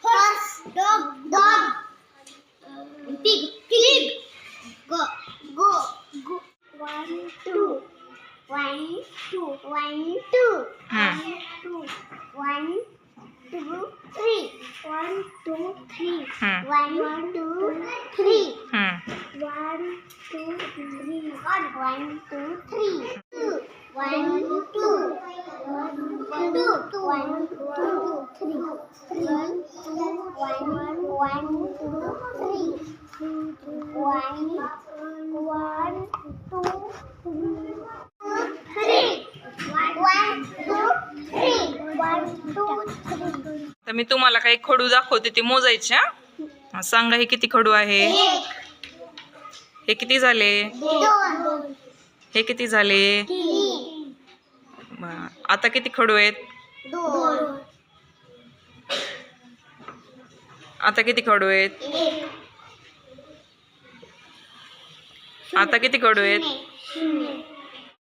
horse, dog, pig, go. 1 2 1 2 1 2 1 2 1 2 3 1 2 3 1 2 3 1 2 3 1 2 3 1 2 तर मी तुम्हाला काही खडू दाखवते ते मोजायचे. हा, सांगा हे किती खडू आहे? हे किती झाले? हे किती झाले? आता किती खडू आहेत? आता किती खडू आहेत? आता किती खडू आहेत?